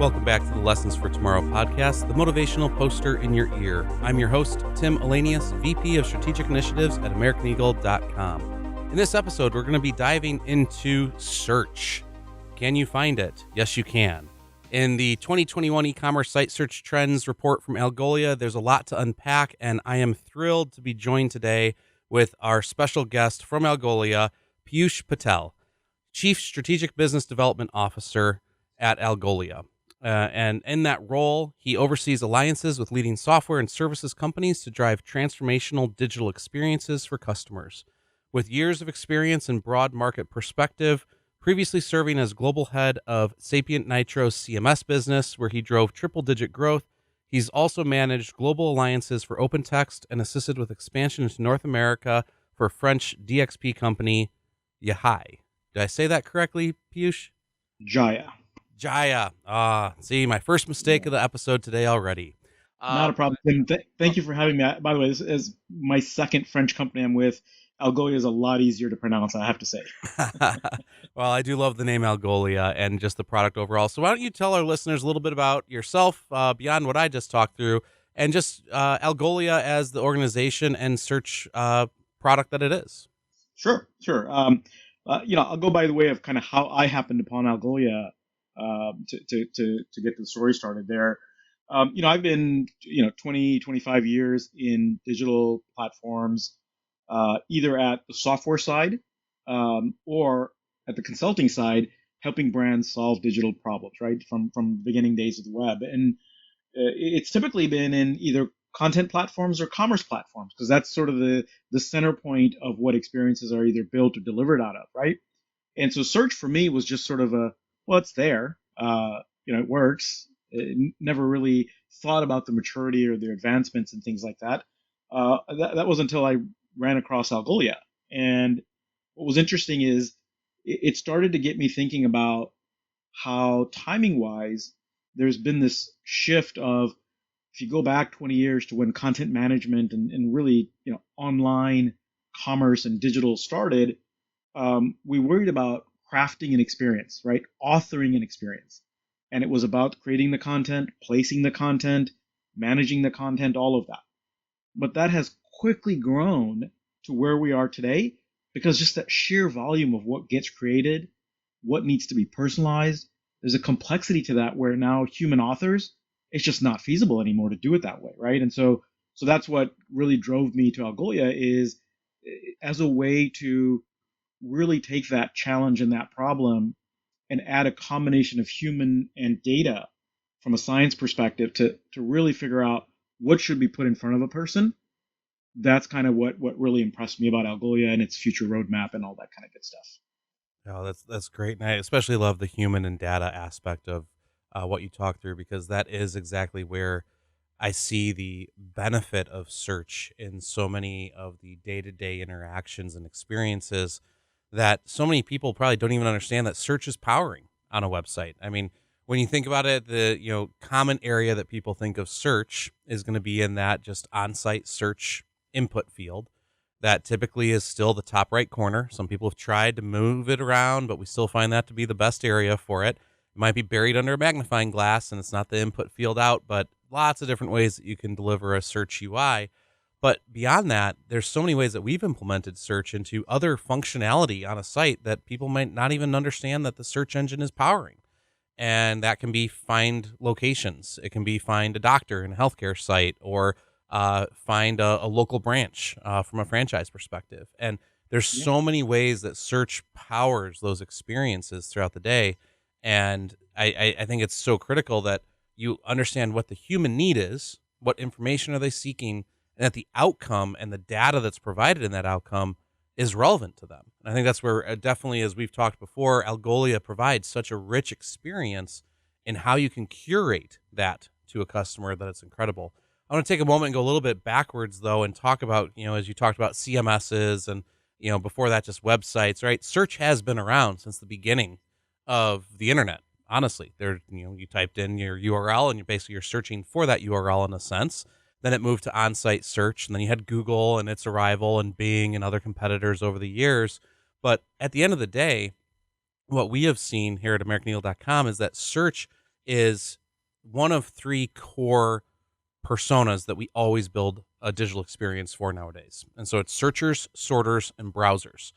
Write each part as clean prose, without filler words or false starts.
Welcome back to the Lessons for Tomorrow podcast, the motivational poster in your ear. I'm your host, Tim Ahlenius, VP of Strategic Initiatives at AmericanEagle.com. In this episode, we're going to be diving into search. Can you find it? Yes, you can. In the 2021 Ecommerce Site Search Trends report from Algolia, there's a lot to unpack, and I am thrilled to be joined today with our special guest from Algolia, Piyush Patel, Chief Strategic Business Development Officer at Algolia. And in that role, he oversees alliances with leading software and services companies to drive transformational digital experiences for customers. With years of experience and broad market perspective, previously serving as global head of Sapient Nitro's CMS business, where he drove triple-digit growth, he's also managed global alliances for OpenText and assisted with expansion into North America for French DXP company Yahoo. Did I say that correctly, Piyush? Jaya. See, my first mistake of the episode today already. Not a problem, Tim. Thank you for having me. By the way, this is my second French company I'm with. Algolia is a lot easier to pronounce, I have to say. Well, I do love the name Algolia and just the product overall. So why don't you tell our listeners a little bit about yourself beyond what I just talked through, and just Algolia as the organization and search product that it is. Sure. I'll go by the way of kind of how I happened upon Algolia to get the story started there. I've been 20, 25 years in digital platforms, either at the software side or at the consulting side, helping brands solve digital problems, right? From the beginning days of the web. And it's typically been in either content platforms or commerce platforms, because that's sort of the center point of what experiences are either built or delivered out of, right? And so search for me was just sort of it's there. It works. It never really thought about the maturity or the advancements and things like that. That was until I ran across Algolia. And what was interesting is it started to get me thinking about how timing-wise, there's been this shift of, if you go back 20 years to when content management and really, online commerce and digital started, we worried about crafting an experience, right? Authoring an experience. And it was about creating the content, placing the content, managing the content, all of that. But that has quickly grown to where we are today, because just that sheer volume of what gets created, what needs to be personalized, there's a complexity to that where now human authors, it's just not feasible anymore to do it that way, right? And so that's what really drove me to Algolia, is as a way to really take that challenge and that problem and add a combination of human and data from a science perspective to really figure out what should be put in front of a person. That's kind of what really impressed me about Algolia and its future roadmap and all that kind of good stuff. Oh, that's great. And I especially love the human and data aspect of what you talk through, because that is exactly where I see the benefit of search in so many of the day-to-day interactions and experiences that so many people probably don't even understand that search is powering on a website. I mean, when you think about it, the common area that people think of search is going to be in that just on-site search input field that typically is still the top right corner. Some people have tried to move it around, but we still find that to be the best area for it. It might be buried under a magnifying glass and it's not the input field out, but lots of different ways that you can deliver a search UI. But beyond that, there's so many ways that we've implemented search into other functionality on a site that people might not even understand that the search engine is powering. And that can be find locations. It can be find a doctor in a healthcare site, or find a local branch from a franchise perspective. And there's so many ways that search powers those experiences throughout the day. And I think it's so critical that you understand what the human need is, what information are they seeking, and that the outcome and the data that's provided in that outcome is relevant to them. And I think that's where definitely, as we've talked before, Algolia provides such a rich experience in how you can curate that to a customer that it's incredible. I want to take a moment and go a little bit backwards, though, and talk about, as you talked about CMSs and, before that, just websites, right? Search has been around since the beginning of the internet. Honestly, you typed in your URL and you're searching for that URL in a sense. Then it moved to on-site search, and then you had Google and its arrival and Bing and other competitors over the years. But at the end of the day, what we have seen here at AmericanEagle.com is that search is one of three core personas that we always build a digital experience for nowadays. And so it's searchers, sorters, and browsers.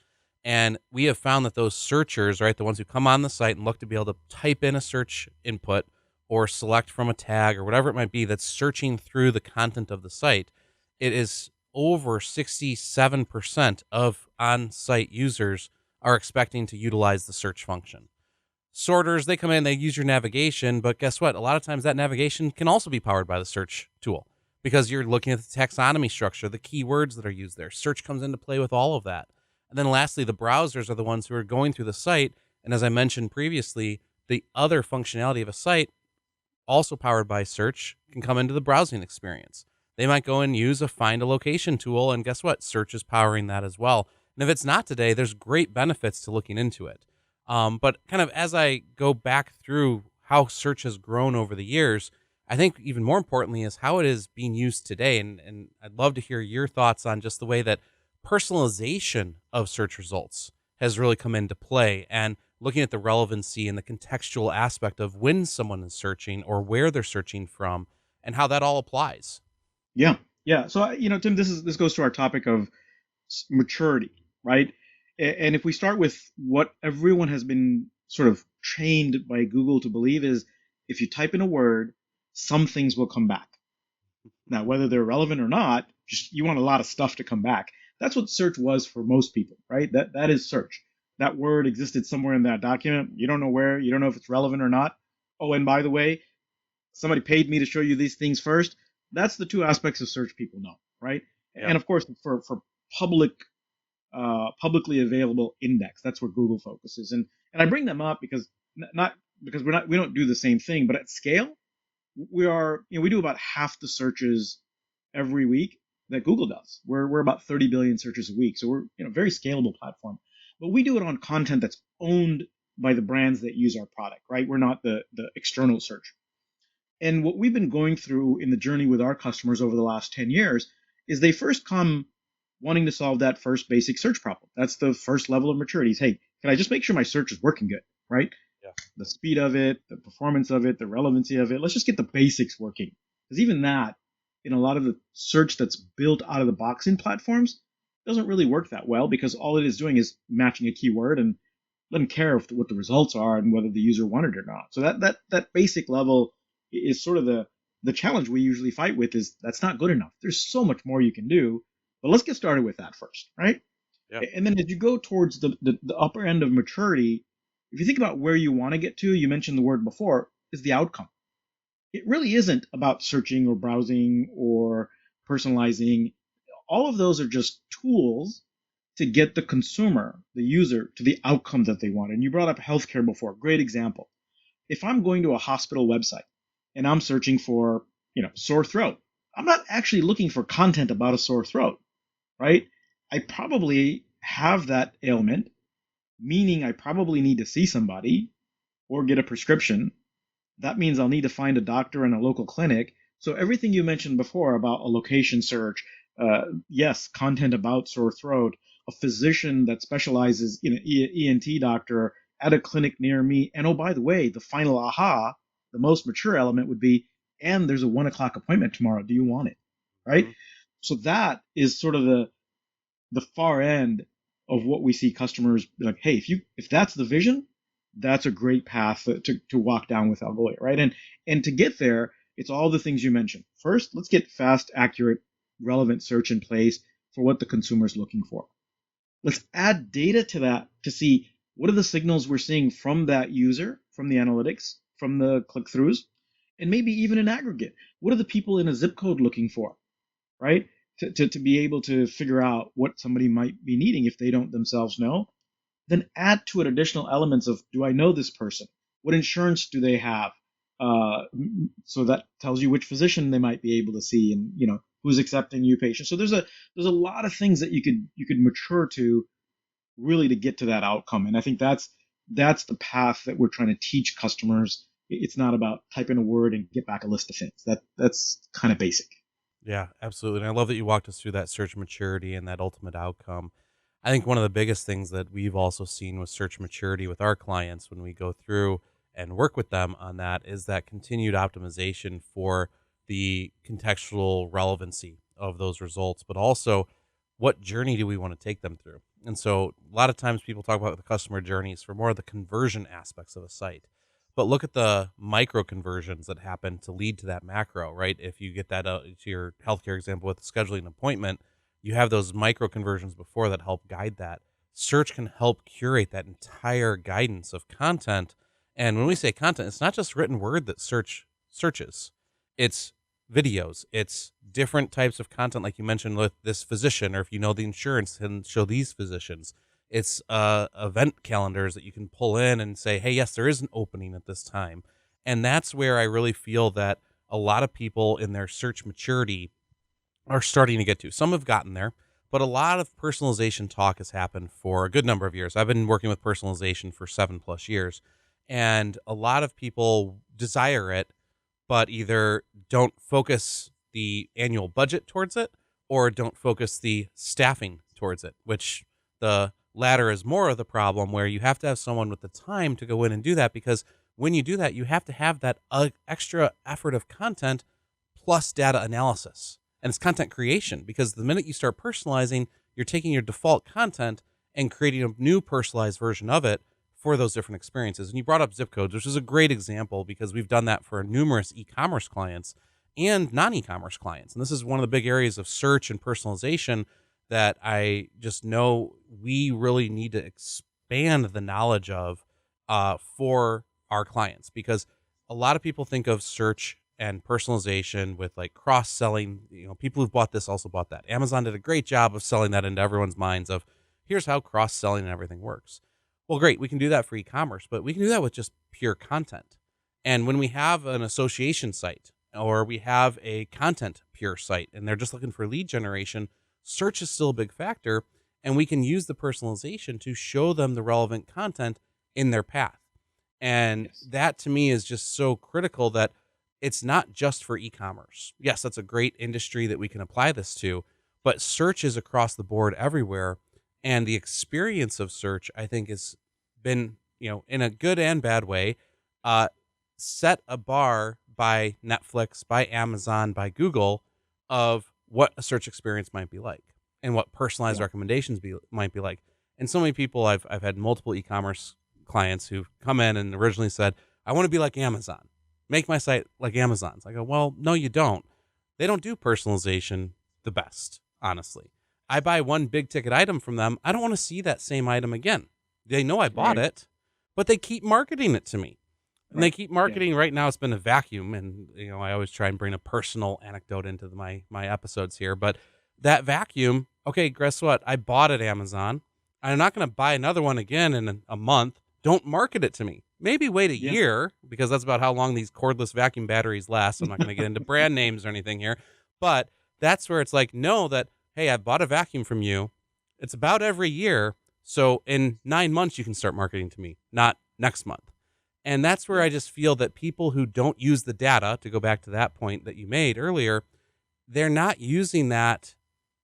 And we have found that those searchers, right, the ones who come on the site and look to be able to type in a search input or select from a tag or whatever it might be that's searching through the content of the site, it is over 67% of on site users are expecting to utilize the search function. Sorters, they come in, they use your navigation, but guess what? A lot of times that navigation can also be powered by the search tool because you're looking at the taxonomy structure, the keywords that are used there. Search comes into play with all of that. And then lastly, the browsers are the ones who are going through the site. And as I mentioned previously, the other functionality of a site, also powered by search, can come into the browsing experience. They might go and use a find a location tool, and guess what? Search is powering that as well. And if it's not today, there's great benefits to looking into it. But kind of as I go back through how search has grown over the years, I think even more importantly is how it is being used today. And I'd love to hear your thoughts on just the way that personalization of search results has really come into play and looking at the relevancy and the contextual aspect of when someone is searching or where they're searching from and how that all applies. Yeah, yeah. So Tim, this goes to our topic of maturity, right? And if we start with what everyone has been sort of trained by Google to believe is, if you type in a word, some things will come back. Now, whether they're relevant or not, just you want a lot of stuff to come back. That's what search was for most people, right? That is search. That word existed somewhere in that document. You don't know where, you don't know if it's relevant or not. Oh, and by the way, somebody paid me to show you these things first. That's the two aspects of search people know, right? Yeah. And of course, for publicly available index, that's where Google focuses. And I bring them up because not because we don't do the same thing, but at scale, we do about half the searches every week that Google does. We're about 30 billion searches a week, so we're very scalable platform. But we do it on content that's owned by the brands that use our product, right? We're not the external search. And what we've been going through in the journey with our customers over the last 10 years is they first come wanting to solve that first basic search problem. That's the first level of maturity. Is, hey, can I just make sure my search is working good, right? Yeah. The speed of it, the performance of it, the relevancy of it. Let's just get the basics working. Because even that, in a lot of the search that's built out of the box in platforms, doesn't really work that well because all it is doing is matching a keyword and doesn't care what the results are and whether the user wanted it or not. So that basic level is sort of the challenge we usually fight with is that's not good enough. There's so much more you can do, but let's get started with that first, right? Yeah. And then as you go towards the upper end of maturity, if you think about where you want to get to, you mentioned the word before, is the outcome. It really isn't about searching or browsing or personalizing. All of those are just tools to get the consumer, the user, to the outcome that they want. And you brought up healthcare before. Great example. If I'm going to a hospital website and I'm searching for, sore throat, I'm not actually looking for content about a sore throat, right? I probably have that ailment, meaning I probably need to see somebody or get a prescription. That means I'll need to find a doctor in a local clinic. So everything you mentioned before about a location search, yes, content about sore throat, a physician that specializes in an ENT doctor at a clinic near me. And oh, by the way, the final aha, the most mature element would be, and there's a 1 o'clock appointment tomorrow. Do you want it? Right? Mhm. So that is sort of the far end of what we see customers be like, hey, if that's the vision, that's a great path to walk down with Algolia, right? And to get there, it's all the things you mentioned. First, let's get fast, accurate, relevant search in place for what the consumer is looking for. Let's add data to that to see what are the signals we're seeing from that user, from the analytics, from the click-throughs, and maybe even in aggregate. What are the people in a zip code looking for, right? To be able to figure out what somebody might be needing if they don't themselves know. Then add to it additional elements of, do I know this person? What insurance do they have? So that tells you which physician they might be able to see, and who's accepting new patients. So there's a lot of things that you could mature to really to get to that outcome. And I think that's the path that we're trying to teach customers. It's not about type in a word and get back a list of things. That's kind of basic. Yeah, absolutely. And I love that you walked us through that search maturity and that ultimate outcome. I think one of the biggest things that we've also seen with search maturity with our clients when we go through and work with them on that is that continued optimization for the contextual relevancy of those results, but also what journey do we want to take them through? And so a lot of times people talk about the customer journeys for more of the conversion aspects of a site. But look at the micro conversions that happen to lead to that macro, right? If you get that to your healthcare example with scheduling an appointment, you have those micro conversions before that help guide that. Search can help curate that entire guidance of content. And when we say content, it's not just written word that search searches. It's videos, it's different types of content, like you mentioned with this physician, or if you know the insurance can show these physicians. It's event calendars that you can pull in and say, hey, yes, there is an opening at this time. And that's where I really feel that a lot of people in their search maturity are starting to get to. Some have gotten there, but a lot of personalization talk has happened for a good number of years. I've been working with personalization for 7+ years, and a lot of people desire it, but either don't focus the annual budget towards it or don't focus the staffing towards it, which the latter is more of the problem, where you have to have someone with the time to go in and do that, because when you do that, you have to have that extra effort of content plus data analysis. And it's content creation, because the minute you start personalizing, you're taking your default content and creating a new personalized version of it for those different experiences. And you brought up zip codes, which is a great example, because we've done that for numerous e-commerce clients and non-e-commerce clients. And this is one of the big areas of search and personalization that I just know we really need to expand the knowledge of for our clients, because a lot of people think of search and personalization with like cross-selling. People who've bought this also bought that. Amazon did a great job of selling that into everyone's minds of here's how cross-selling and everything works. Well, great. We can do that for e-commerce, but we can do that with just pure content. And when we have an association site or we have a content pure site and they're just looking for lead generation, search is still a big factor. And we can use the personalization to show them the relevant content in their path. And Yes. that to me is just so critical, that it's not just for e-commerce. Yes, that's a great industry that we can apply this to, but search is across the board everywhere. And the experience of search, I think, has been, in a good and bad way, uh, set a bar by Netflix, by Amazon, by Google of what a search experience might be like and what personalized Yeah. recommendations might be like. And so many people, I've had multiple e-commerce clients who've come in and originally said, I want to be like Amazon. Make my site like Amazon's. I go, well, no, you don't. They don't do personalization the best, honestly. I buy one big ticket item from them. I don't want to see that same item again. They know I bought Right. it, but they keep marketing it to me. And they Right. keep Yeah. marketing. Right now it's been a vacuum. And, I always try and bring a personal anecdote into my episodes here. But that vacuum, okay, guess what? I bought at Amazon. I'm not going to buy another one again in a month. Don't market it to me. Maybe wait a Yeah. year, because that's about how long these cordless vacuum batteries last. I'm not going to get into brand names or anything here. But that's where it's like, know that, hey, I bought a vacuum from you. It's about every year. So in 9 months, you can start marketing to me, not next month. And that's where Yeah. I just feel that people who don't use the data, to go back to that point that you made earlier, they're not using that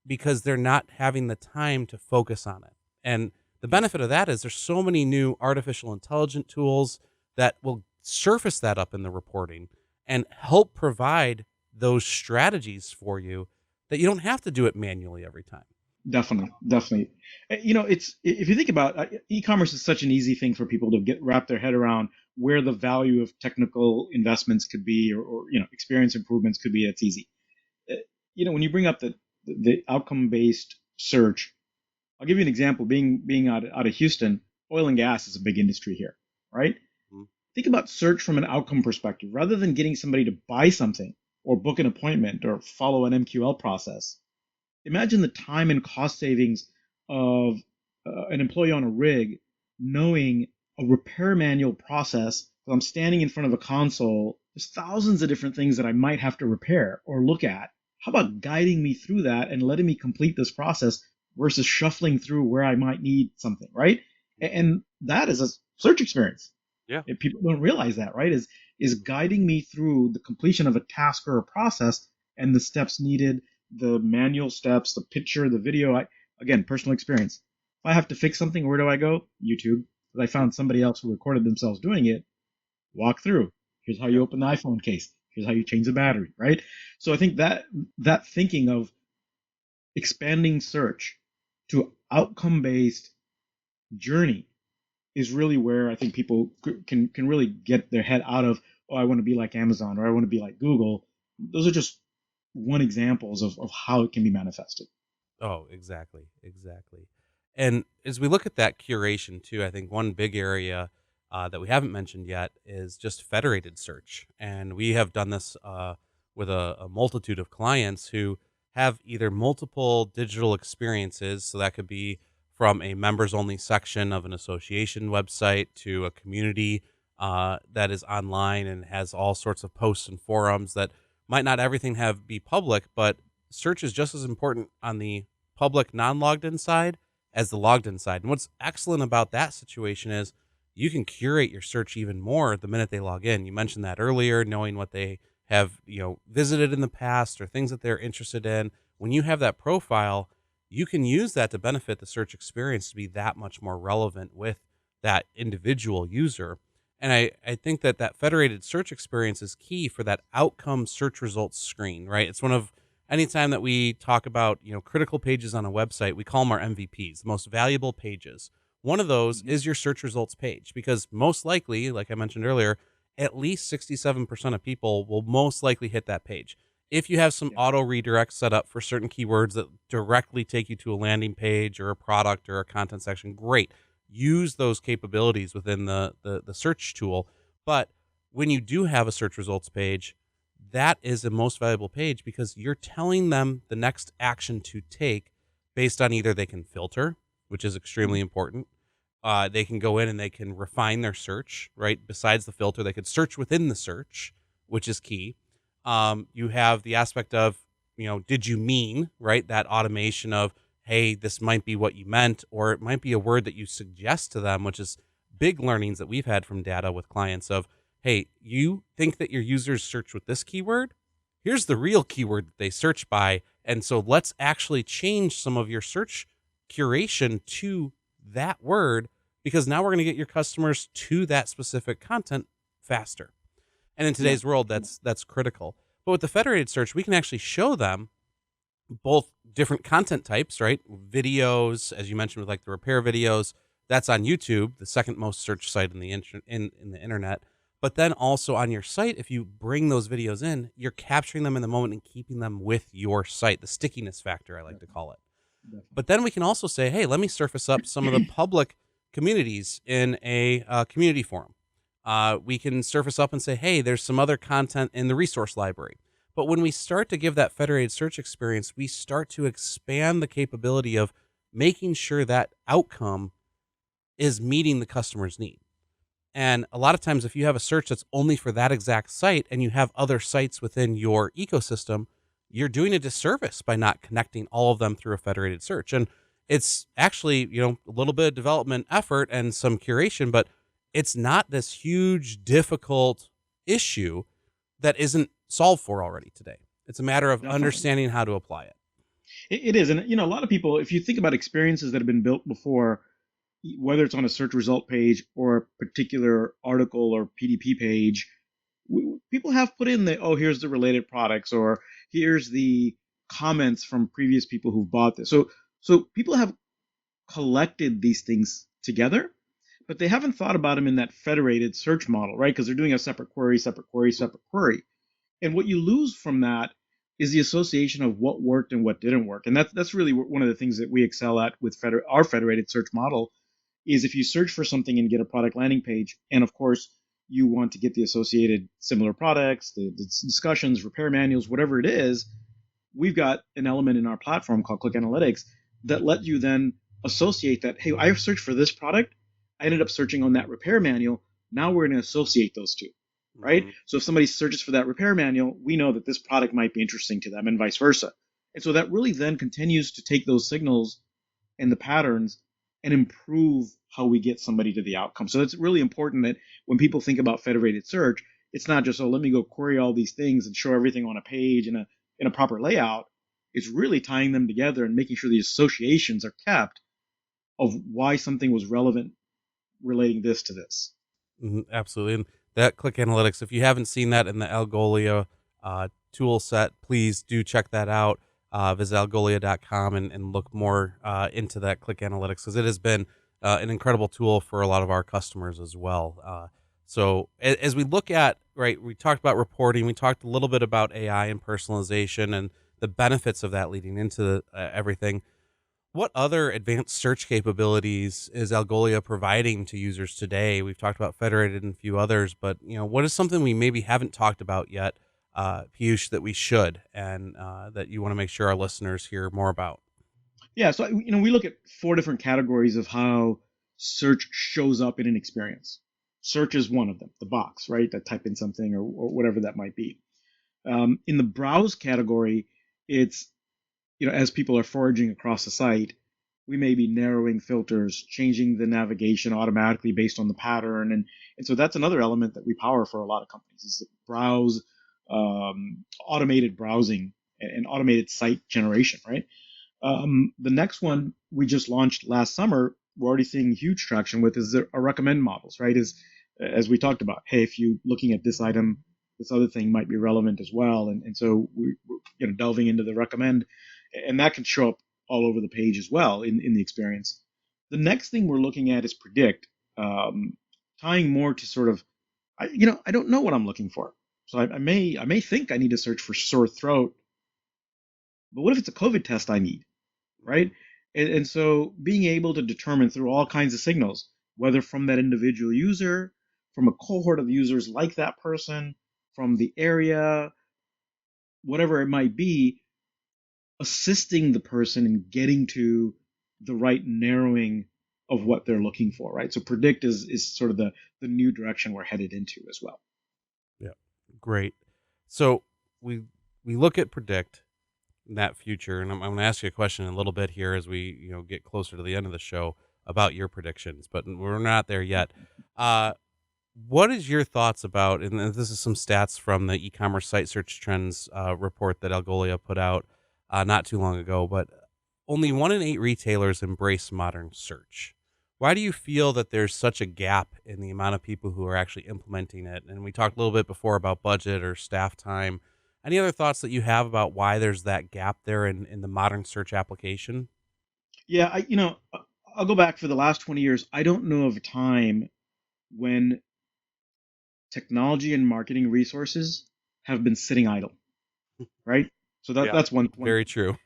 because they're not having the time to focus on it. And the Yeah. benefit of that is there's so many new artificial intelligence tools that will surface that up in the reporting and help provide those strategies for you, that you don't have to do it manually every time. Definitely, definitely. It's if you think about e-commerce is such an easy thing for people to get wrap their head around where the value of technical investments could be, or experience improvements could be. It's easy. Uh, when you bring up the outcome based search, I'll give you an example. Being out of Houston, oil and gas is a big industry here, right? Mhm. Think about search from an outcome perspective. Rather than getting somebody to buy something or book an appointment or follow an MQL process, imagine the time and cost savings of an employee on a rig knowing a repair manual process. I'm standing in front of a console. There's thousands of different things that I might have to repair or look at. How about guiding me through that and letting me complete this process versus shuffling through where I might need something, right? And that is a search experience. Yeah. If people don't realize that, right? Is guiding me through the completion of a task or a process and the steps needed, the manual steps, the picture, the video. Again, personal experience. If I have to fix something, where do I go? YouTube. Because I found somebody else who recorded themselves doing it. walk through. Here's how you Yep. open the iPhone case. Here's how you change the battery, right? So I think that thinking of expanding search to outcome based journey is really where I think people can really get their head out of, oh, I want to be like Amazon or I want to be like Google. Those are just one examples of how it can be manifested. Oh, exactly, exactly. And as we look at that curation too, I think one big area that we haven't mentioned yet is just federated search, and we have done this with a multitude of clients who have either multiple digital experiences, so that could be from a members only section of an association website to a community that is online and has all sorts of posts and forums that might not everything have be public, but search is just as important on the public non-logged in side as the logged in side. And what's excellent about that situation is you can curate your search even more the minute they log in. You mentioned that earlier, knowing what they have, visited in the past or things that they're interested in. When you have that profile, you can use that to benefit the search experience to be that much more relevant with that individual user. And I think that that federated search experience is key for that outcome search results screen, right? It's one of anytime that we talk about, critical pages on a website, we call them our MVPs, the most valuable pages. One of those Mm-hmm. is your search results page because most likely, like I mentioned earlier, at least 67% of people will most likely hit that page. If you have some Yeah. auto redirects set up for certain keywords that directly take you to a landing page or a product or a content section, great. Use those capabilities within the search tool. But when you do have a search results page, that is the most valuable page because you're telling them the next action to take based on either they can filter, which is Mm-hmm. extremely important. They can go in and they can refine their search, right? Besides the filter, they could search within the search, which is key. You have the aspect of, did you mean, right? That automation of, hey, this might be what you meant, or it might be a word that you suggest to them, which is big learnings that we've had from data with clients of, hey, you think that your users search with this keyword? Here's the real keyword that they search by. And so let's actually change some of your search curation to that word because now we're going to get your customers to that specific content faster. And in Yeah. today's world, that's critical. But with the federated search, we can actually show them both different content types, right? Videos, as you mentioned, with like the repair videos, that's on YouTube, the second most searched site in the in the internet. But then also on your site, if you bring those videos in, you're capturing them in the moment and keeping them with your site, the stickiness factor, I like to Definitely. call it. Definitely. But then we can also say, hey, let me surface up some of the public communities in a community forum. We can surface up and say, hey, there's some other content in the resource library. But when we start to give that federated search experience, we start to expand the capability of making sure that outcome is meeting the customer's need. And a lot of times, if you have a search that's only for that exact site and you have other sites within your ecosystem, you're doing a disservice by not connecting all of them through a federated search. And it's actually, a little bit of development effort and some curation, but it's not this huge, difficult issue that isn't solved for already today. It's a matter of Definitely. understanding how to apply it. It is. And, a lot of people, if you think about experiences that have been built before, whether it's on a search result page or a particular article or PDP page, people have put in the, oh, here's the related products or here's the comments from previous people who've bought this. So people have collected these things together, but they haven't thought about them in that federated search model, right? Because they're doing a separate query, separate query, separate query. And what you lose from that is the association of what worked and what didn't work. And that's really one of the things that we excel at with our federated search model is if you search for something and get a product landing page, and of course you want to get the associated similar products, the discussions, repair manuals, whatever it is, we've got an element in our platform called Click Analytics that let you then associate that, hey, I searched for this product. I ended up searching on that repair manual. Now we're going to associate those two, right? Mm-hmm. So if somebody searches for that repair manual, we know that this product might be interesting to them and vice versa. And so that really then continues to take those signals and the patterns and improve how we get somebody to the outcome. So it's really important that when people think about federated search, it's not just, oh, let me go query all these things and show everything on a page in a proper layout. It's really tying them together and making sure the associations are kept of why something was relevant relating this to this. Mhm, absolutely. And that click analytics. If you haven't seen that in the Algolia tool set, please do check that out. Visit algolia.com and look more into that click analytics because it has been an incredible tool for a lot of our customers as well. So as we look at, right, we talked about reporting, we talked a little bit about AI and personalization and the benefits of that leading into everything. What other advanced search capabilities is Algolia providing to users today? We've talked about Federated and a few others, but what is something we maybe haven't talked about yet, Piyush, that we should, and that you want to make sure our listeners hear more about? Yeah, so we look at four different categories of how search shows up in an experience. Search is one of them, the box, right? That type in something or whatever that might be. In the browse category, it's as people are foraging across the site, we may be narrowing filters, changing the navigation automatically based on the pattern, and so that's another element that we power for a lot of companies is browse, automated browsing and automated site generation, right? The next one we just launched last summer, we're already seeing huge traction with is our recommend models, right? Is as we talked about, hey, if you looking at this item, this other thing might be relevant as well, and so we're delving into the recommend, and that can show up all over the page as well in the experience. The next thing we're looking at is predict, tying more to sort of, I don't know what I'm looking for, so I may think I need to search for sore throat, but what if it's a COVID test I need? Right? And so being able to determine through all kinds of signals, whether from that individual user, from a cohort of users like that person, from the area, whatever it might be, assisting the person in getting to the right narrowing of what they're looking for, right? So predict is sort of the new direction we're headed into as well. Yeah, great. So we we look at predict in that future, and I'm going to ask you a question in a little bit here as we get closer to the end of the show about your predictions, but we're not there yet. Uh, what is your thoughts about? And this is some stats from the e-commerce site search trends report that Algolia put out not too long ago, but only 1 in 8 retailers embrace modern search. Why do you feel that there's such a gap in the amount of people who are actually implementing it? And we talked a little bit before about budget or staff time. Any other thoughts that you have about why there's that gap there in the modern search application? Yeah, I'll go back for the last 20 years. I don't know of a time when technology and marketing resources have been sitting idle, right? So Yeah, that's one very thing. true.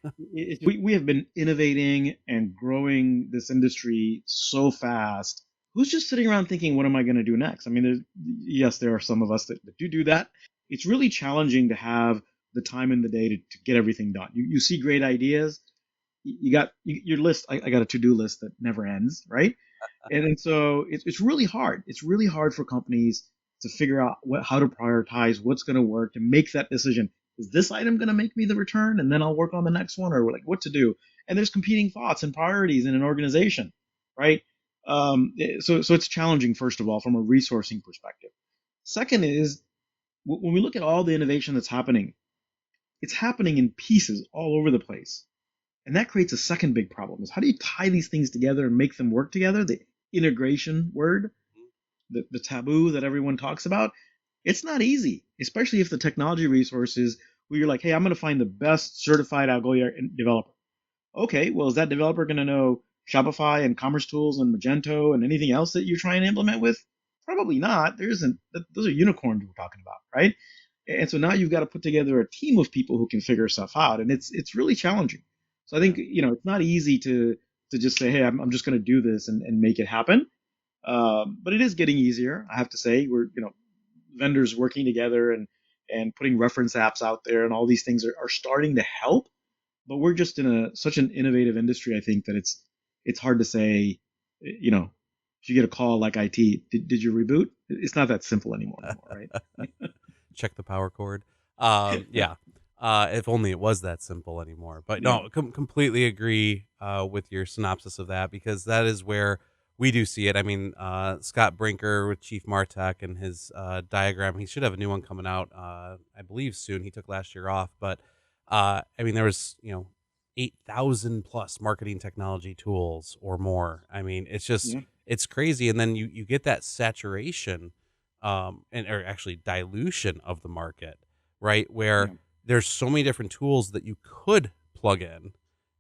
We have been innovating and growing this industry so fast. Who's just sitting around thinking, what am I going to do next? I mean, yes, there are some of us that do that. It's really challenging to have the time in the day to get everything done. You see great ideas. You got your list. I got a to-do list that never ends, right? And so it's really hard. It's really hard for companies to figure out how to prioritize what's going to work to make that decision. Is this item going to make me the return, and then I'll work on the next one, or like what to do? And there's competing thoughts and priorities in an organization, right? So it's challenging first of all from a resourcing perspective. Second is when we look at all the innovation that's happening, it's happening in pieces all over the place. And that creates a second big problem is how do you tie these things together and make them work together? The integration word, the taboo that everyone talks about, it's not easy, especially if the technology resources where you're like, hey, I'm going to find the best certified Algolia developer. Okay, well, is that developer going to know Shopify and Commerce Tools and Magento and anything else that you're trying to implement with? Probably not. There isn't. Those are unicorns we're talking about, right? And so now you've got to put together a team of people who can figure stuff out, and it's really challenging. So I think it's not easy to just say, hey, I'm just going to do this and make it happen. But it is getting easier, I have to say. We're vendors working together and putting reference apps out there, and all these things are starting to help. But we're just in such an innovative industry, I think that it's hard to say, if you get a call like IT, did you reboot? It's not that simple anymore, right? Check the power cord. Yeah. If only it was that simple anymore. But Yeah. no, completely agree with your synopsis of that because that is where we do see it. I mean, Scott Brinker with Chief Martech and his diagram, he should have a new one coming out, I believe soon. He took last year off, but I mean, there was 8,000 plus marketing technology tools or more. I mean, it's just Yeah. it's crazy, and then you get that saturation and or actually dilution of the market, right? Where Yeah. there's so many different tools that you could plug in.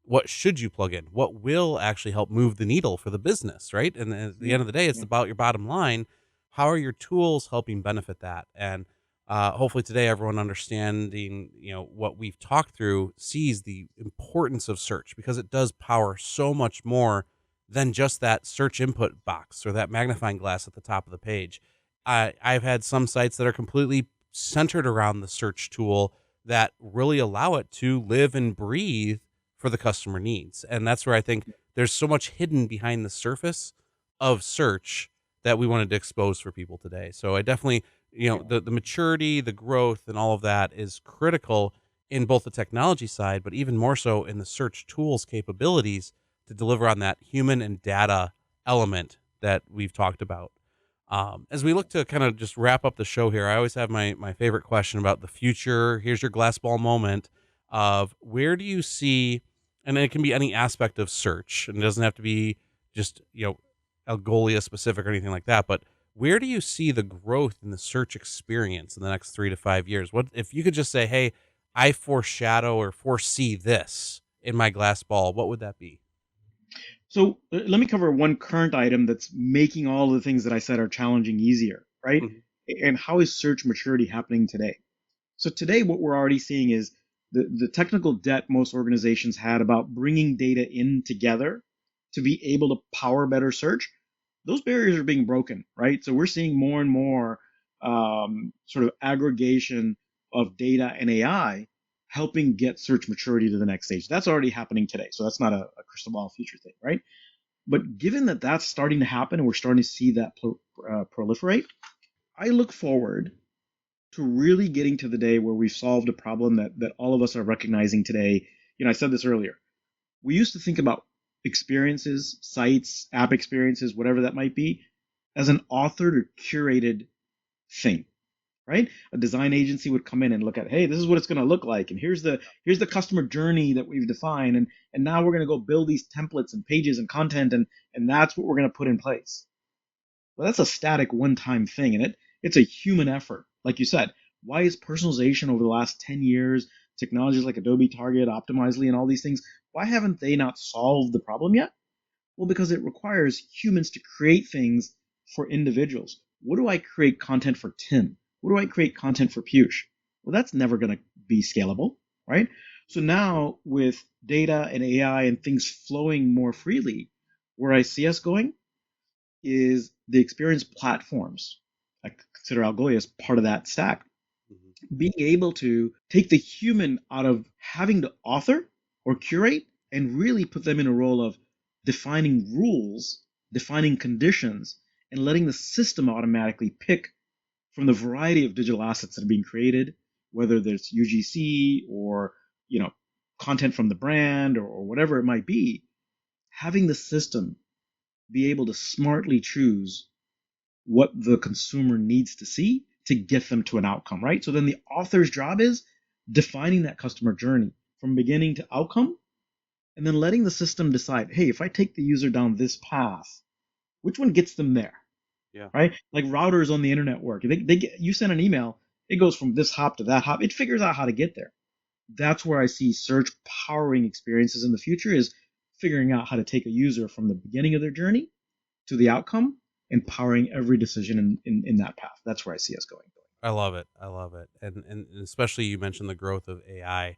What should you plug in? What will actually help move the needle for the business, right? And then at the Yeah. end of the day, it's Yeah. about your bottom line. How are your tools helping benefit that? And hopefully today, everyone understanding, what we've talked through sees the importance of search because it does power so much more than just that search input box or that magnifying glass at the top of the page. I've had some sites that are completely centered around the search tool that really allow it to live and breathe for the customer needs. And that's where I think there's so much hidden behind the surface of search that we wanted to expose for people today. So I definitely, Yeah. the maturity, the growth, and all of that is critical in both the technology side, but even more so in the search tools capabilities to deliver on that human and data element that we've talked about. As we look to kind of just wrap up the show here, I always have my favorite question about the future. Here's your glass ball moment of where do you see, and it can be any aspect of search, and it doesn't have to be just Algolia specific or anything like that. But where do you see the growth in the search experience in the next 3 to 5 years? What if you could just say, "Hey, I foreshadow or foresee this in my glass ball"? What would that be? So let me cover one current item that's making all the things that I said are challenging easier, right? Mhm. And how is search maturity happening today? So today, what we're already seeing is the technical debt most organizations had about bringing data in together to be able to power better search. Those barriers are being broken, right? So we're seeing more and more sort of aggregation of data and AI helping get search maturity to the next stage. That's already happening today. So that's not a crystal ball future thing, right? But given that that's starting to happen and we're starting to see that proliferate, I look forward to really getting to the day where we've solved a problem that all of us are recognizing today. I said this earlier. We used to think about experiences, sites, app experiences, whatever that might be, as an authored or curated thing, right? A design agency would come in and look at, hey, this is what it's going to look like, and here's the customer journey that we've defined, and now we're going to go build these templates and pages and content, and that's what we're going to put in place. Well, that's a static one-time thing, and it's a human effort. Like you said, why is personalization over the last 10 years, technologies like Adobe Target, Optimizely, and all these things, why haven't they not solved the problem yet? Well, because it requires humans to create things for individuals. What do I create content for Tim? What do I create content for Piyush? Well, that's never going to be scalable, right? So now with data and AI and things flowing more freely, where I see us going is the experience platforms. I consider Algolia as part of that stack. Mhm. Being able to take the human out of having to author or curate and really put them in a role of defining rules, defining conditions, and letting the system automatically pick from the variety of digital assets that are being created, whether there's UGC or you know content from the brand or whatever it might be, having the system be able to smartly choose what the consumer needs to see to get them to an outcome, right? So then the author's job is defining that customer journey from beginning to outcome and then letting the system decide, hey, if I take the user down this path, which one gets them there, Yeah. right? Like routers on the internet work. They get, you send an email, it goes from this hop to that hop. It figures out how to get there. That's where I see search powering experiences in the future is figuring out how to take a user from the beginning of their journey to the outcome, empowering every decision in that path. That's where I see us going. I love it. I love it. And especially you mentioned the growth of AI.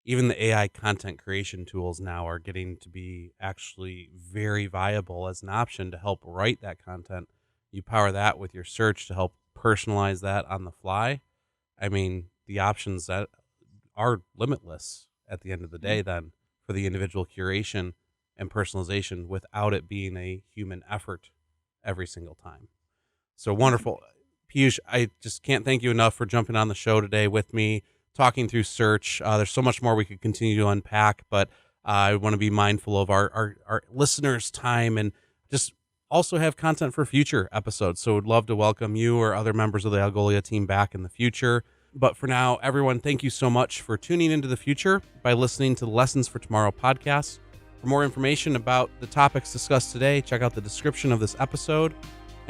Even the AI content creation tools now are getting to be actually very viable as an option to help write that content. You power that with your search to help personalize that on the fly. I mean, the options that are limitless at the end of the Yeah. day then for the individual curation and personalization without it being a human effort every single time. So Awesome. wonderful. Piyush, I just can't thank you enough for jumping on the show today with me, talking through search. There's so much more we could continue to unpack, but I want to be mindful of our listeners' time and just also have content for future episodes. So would love to welcome you or other members of the Algolia team back in the future. But for now, everyone, thank you so much for tuning into the future by listening to the Lessons for Tomorrow podcast. For more information about the topics discussed today, check out the description of this episode.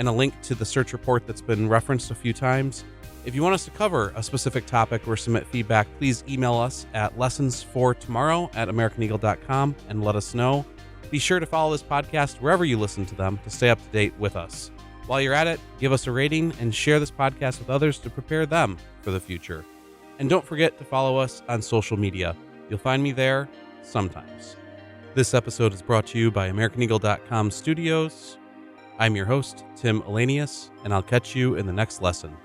and a link to the search report that's been referenced a few times. If you want us to cover a specific topic or submit feedback, please email us at lessonsfortomorrow@americaneagle.com and let us know. Be sure to follow this podcast wherever you listen to them to stay up to date with us. While you're at it, give us a rating and share this podcast with others to prepare them for the future. And don't forget to follow us on social media. You'll find me there sometimes. This episode is brought to you by AmericanEagle.com Studios. I'm your host, Tim Ahlenius, and I'll catch you in the next lesson.